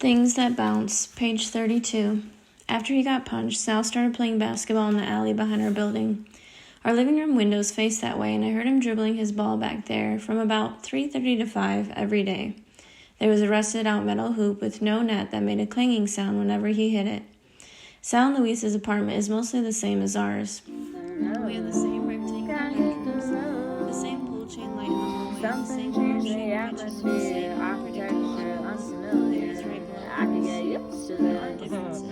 Things that bounce, page 32. After he got punched, Sal started playing basketball in the alley behind our building. Our living room windows face that way, and I heard him dribbling his ball back there from about 3:30 to 5 every day. There was a rusted-out metal hoop with no net that made a clanging sound whenever he hit it. Sal and Luis's apartment is mostly the same as ours. We have the same rectangular bedrooms, the same pull chain light in the hallway, the same weird shaped kitchen, the same unpredictable unfamiliar things right below us. There are differences.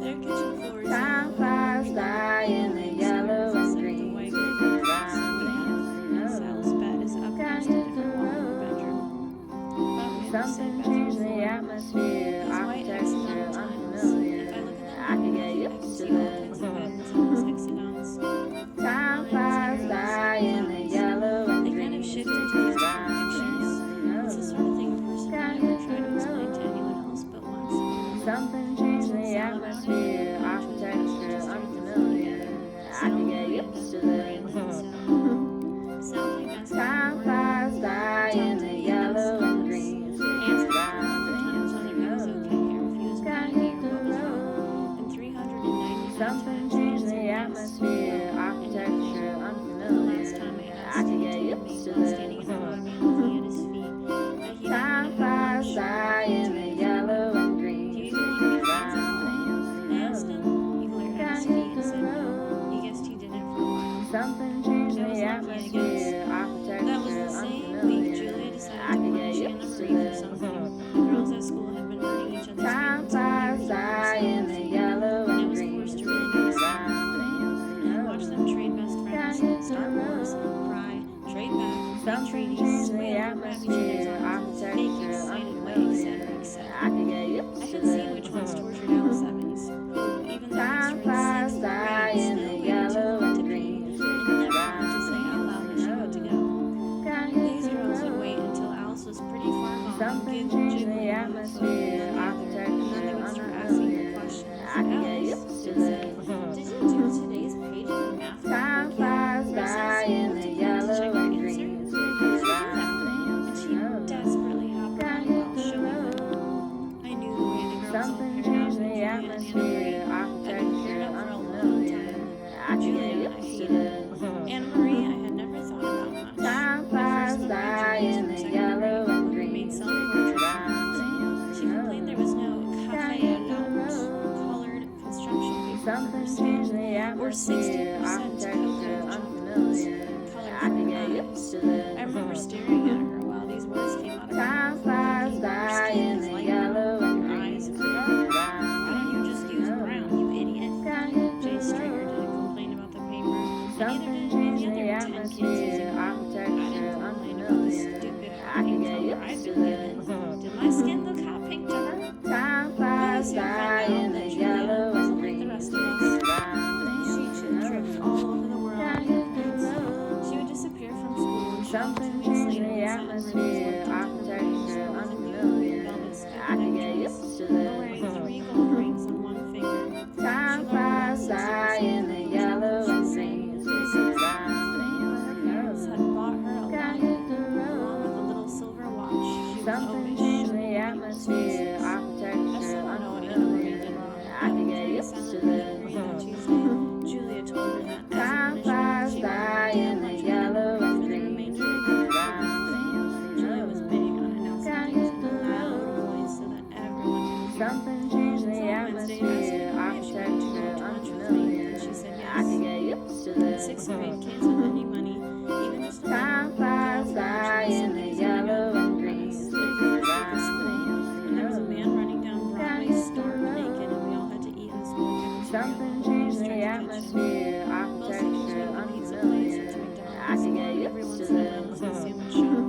Their kitchen floor is time flies by in the yellow and green. Sal's bed is upstairs in a different wall in her bedroom. But we have the same Something bathroom changed the floor. atmosphere, These white architecture hexagon tiles. unfamiliar. If I look at I them, can get I can used to see all them. hexagons and those hexagons. Time flies by in the yellow and They green. kind of shifted to these different pictures. It's the sort of thing a person might never try to explain to anyone else but once. Something changed the atmosphere, architecture unfamiliar. I can get used to them. Time flies by in the yellow and green. Something changed the atmosphere, architecture unfamiliar. I can get used to them. Time flies by in the yellow and green. Do you even want to be friends anymore? I asked him. He glared at his feet and said no. He guessed he didn't for a while. Something changed That was the lucky, I guess. atmosphere, That was architecture the same week unfamiliar. Julia decided I to can punch get Anna used to Marie for them. something. The girls at school had been hurting each other's Time feelings for flies years by in the themselves. yellow And I and was green. forced to really notice them. And I watched them trade best friends, start wars, cry, trade back, make treaties, squeal, grab each other's arms, fake excited way, etc., etc. I can get I used to could see them. which ones tortured Alice Evans, who, even though Time he's flies turned 6 by grades, in still the waited too yellow long to and pee, green. and never wanted to say out loud that she had to go. These girls would wait until Alice was pretty far gone and Something giggle, changed jiggling the one foot and atmosphere, then the other, and then they would start asking her questions. I can get Alice, used to she'd say, them. did you do today's page in the math Time book? flies Or by since you in looked the at that to yellow check your and answer, green. how did you do that? And she desperately hopped around while showing them. I knew the way the girls all Something paired up, changed and the Julia and Anna Marie atmosphere, had been paired architecture up for a long unfamiliar. time. I can Julia, get I used to hated. them. Anna Marie, I had never thought about much. Time My flies first memory by of Julia in was the from second yellow grade and when we green. made self-portraits of her. She complained there was no café Aloud, colored construction paper for her Something skin, changed the or 60% atmosphere, cocoa architecture chocolates, unfamiliar. color I for can her get eyes. used to I remember them. staring at her while these words came out of her Time mouth, flies thinking, your by skin in is the light yellow brown, and your green. eyes are dark. Why don't you just use brown, you idiot? Jay Stringer didn't complain about the paper, and neither Something did changed any the other 10 kids using atmosphere, brown. I architecture didn't complain about the unfamiliar. stupid hot I can pink get color I'd used to been given. them. Did my skin look hot pink to her? Time We flies soon by found in out the that Julia yellow wasn't and like the green. rest of us. She tripped all over the world on pavements. She would disappear from school and show up 2 Something weeks changed later the with satin ribbons atmosphere, worked into her bangs, architecture or with a new unfamiliar. velvet scoop I can get neck dress, used to or them. wearing 3 gold rings on one finger. Time She learned flies well by 60% in the cocoa yellow chocolate, and she said. green. Her parents had bought her a locket, along with a little silver watch. She was Something always changed showing the people's atmosphere, faces. I architecture still don't know what Anna Marie unfamiliar. did wrong, I but can get very used to silently that them. period that Tuesday, Julia told her that as a Time punishment, flies she by wouldn't in dare the punch Anna yellow Marie and for the green. remainder of the week. Julia was big on announcing things in a loud voice so that everyone could hear. Something changed the So on Wednesday, I asked atmosphere, Anna Marie if she wanted to go out to lunch with me, architecture and she said unfamiliar. yes. I can get used to them. 6th grade kids with any money, even just a Time little, flies go for by lunch on in the Sundays and hang out yellow in and the green. It's like the first week of school, when there was a man running down Broadway stark naked, and we all had to eat in the school cafeteria Something while changed police the tried to catch him. atmosphere, Mostly kids architecture went to pizza place or to unfamiliar. I McDonald's, can or get every used once to in a while them. to the sandwich shop,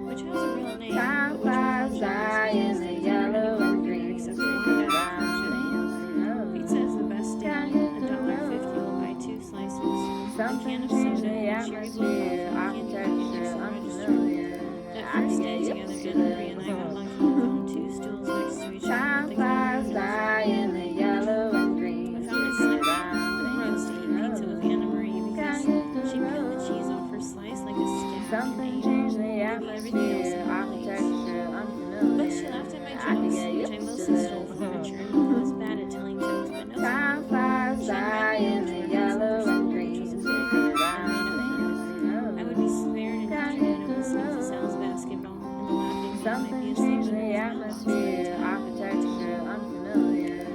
which has a real name, Time but which we flies call by Jim's in because the there's never yellow anyone and here green. except for one guy called Jim. Pizza is the best deal. $1.50 will buy 2 slices, a can of soda, and cherry blue coffee, candy packet next to the register. That first day together, Anna Marie and I got lucky and found 2 stools next to each other at Time the flies counter. by in the yellow and green. I found it slightly gross to eat pizza with Anna Marie because she peeled the cheese off her slice like a scab and Something ate it, changed the leaving everything else atmosphere, in her plate. architecture unfamiliar. But she laughed at my I can jokes, get which I used change the atmosphere, architecture unfamiliar.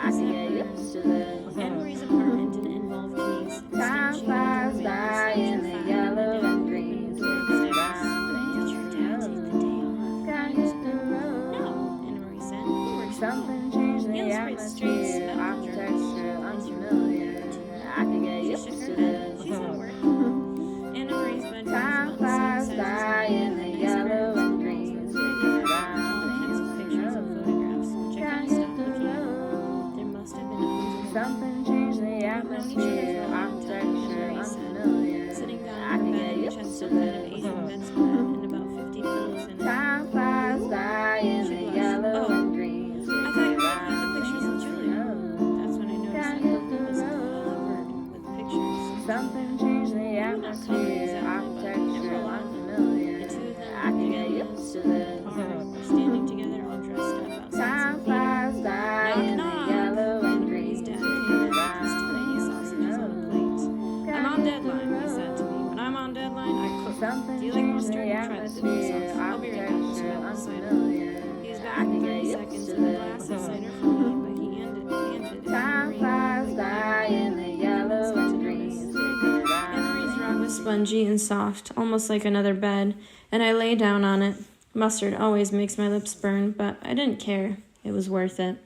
I can get used to this. Anne Marie's apartment didn't involve keys. Time flies by in the yellow and green. Sticks around Did your dad take the day off? Gotta hit the No, road. Anne Marie said. He works from home. Something changed the He illustrates streets, atmosphere, medical architecture journals, unfamiliar. I can get She used shook to her head. this. She's at work. Anne Marie's bedroom Time was flies about the same size by as in the yellow and green. Sticks around all kinds of pictures and photographs, which I Gotta couldn't hit stop the looking at. road. There must have been hundreds of them. Something changed the We've known each other atmosphere, for a long time, architecture Anne Marie said. unfamiliar. Sitting down I on can her get bed, which had used to some kind of this. Asian bedspread and about 50 pillows in it. Time flies by in the yellow and green. I thought you were looking at the Around pictures of Julia. That's when I noticed Gotta that hit book the was road. covered with pictures. Something changed the Maybe not covered atmosphere, exactly, but there were architecture a lot of them. unfamiliar. The two of them I can get together, used to this. or standing together, all dressed up outside Time some theater. flies by Knock, in the knock. yellow Anne and Marie's green. dad came in with his tiny sausages on a plate. I'm on deadline, he said to me. When I'm on deadline, I cook. Something Do you like changed mustard? the Try the dipping atmosphere, sauce. I'll be right back to architecture smell the cider. unfamiliar. He was I back in can 30 get seconds used to with a glass of this. cider for me, but he handed it to Time Marie. flies by in the yellow and green. Sticks Anne Marie's rug around. was spongy and soft, almost like another bed, and I lay down on it. Mustard always makes my lips burn, but I didn't care. It was worth it.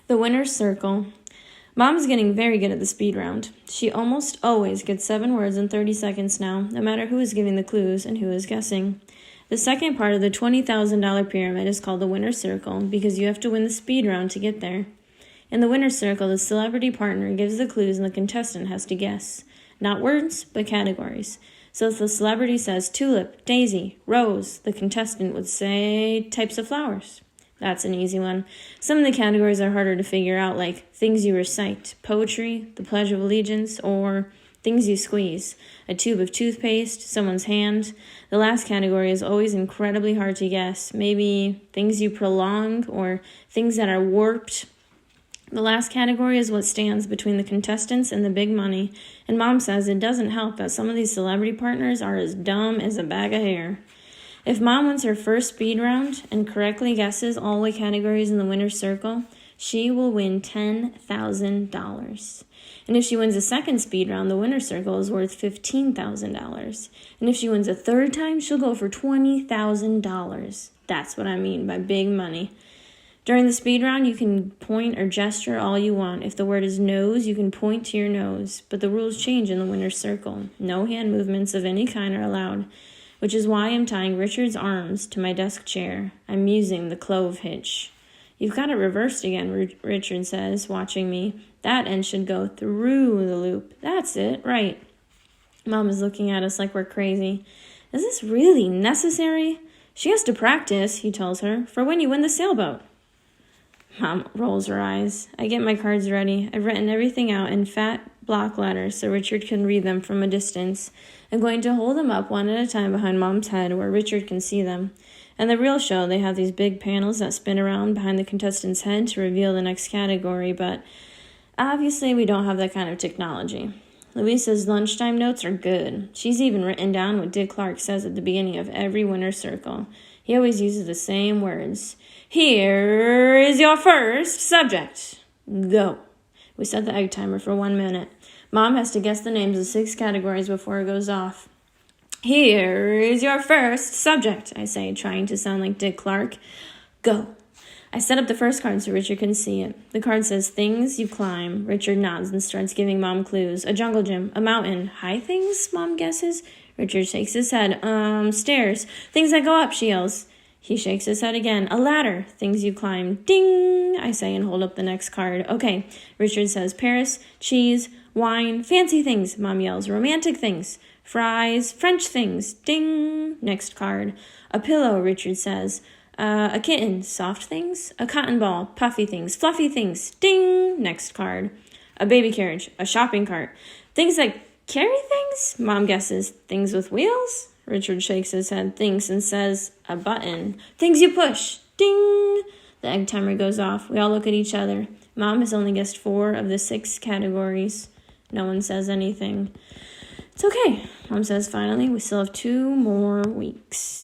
The winner's circle. Mom's getting very good at the speed round. She almost always gets 7 words in 30 seconds now, no matter who is giving the clues and who is guessing. The second part of the $20,000 pyramid is called the winner's circle because you have to win the speed round to get there. In the winner's circle, the celebrity partner gives the clues and the contestant has to guess. Not words, but categories. So if the celebrity says tulip, daisy, rose, the contestant would say types of flowers. That's an easy one. Some of the categories are harder to figure out, like things you recite, poetry, the Pledge of Allegiance, or things you squeeze, a tube of toothpaste, someone's hand. The last category is always incredibly hard to guess. Maybe things you prolong or things that are warped. The last category is what stands between the contestants and the big money, and Mom says it doesn't help that some of these celebrity partners are as dumb as a bag of hair. If Mom wins her first speed round and correctly guesses all the categories in the winner's circle, she will win $10,000. And if she wins a second speed round, the winner's circle is worth $15,000. And if she wins a third time, she'll go for $20,000. That's what I mean by big money. During the speed round, you can point or gesture all you want. If the word is nose, you can point to your nose. But the rules change in the winner's circle. No hand movements of any kind are allowed, which is why I'm tying Richard's arms to my desk chair. I'm using the clove hitch. You've got it reversed again, Richard says, watching me. That end should go through the loop. That's it, right. Mom is looking at us like we're crazy. Is this really necessary? She has to practice, he tells her, for when you win the sailboat. Mom rolls her eyes. I get my cards ready. I've written everything out in fat block letters so Richard can read them from a distance. I'm going to hold them up one at a time behind Mom's head where Richard can see them. In the real show, they have these big panels that spin around behind the contestant's head to reveal the next category, but obviously we don't have that kind of technology. Louisa's lunchtime notes are good. She's even written down what Dick Clark says at the beginning of every winner's circle. He always uses the same words. Here is your first subject. Go. We set the egg timer for 1 minute. Mom has to guess the names of 6 categories before it goes off. Here is your first subject, I say, trying to sound like Dick Clark. Go. I set up the first card so Richard can see it. The card says, things you climb. Richard nods and starts giving Mom clues. A jungle gym, a mountain. High things, Mom guesses. Richard shakes his head. Stairs. Things that go up, she yells. He shakes his head again. A ladder. Things you climb. Ding, I say and hold up the next card. Okay, Richard says Paris, cheese, wine, fancy things, Mom yells. Romantic things. Fries, French things. Ding, next card. A pillow, Richard says. A kitten, soft things. A cotton ball, puffy things. Fluffy things. Ding, next card. A baby carriage, a shopping cart. Things that carry things? Mom guesses. Things with wheels? Richard shakes his head, thinks, and says, a button. Things you push. Ding! The egg timer goes off. We all look at each other. Mom has only guessed 4 of the 6 categories. No one says anything. It's okay, Mom says finally. We still have 2 more weeks.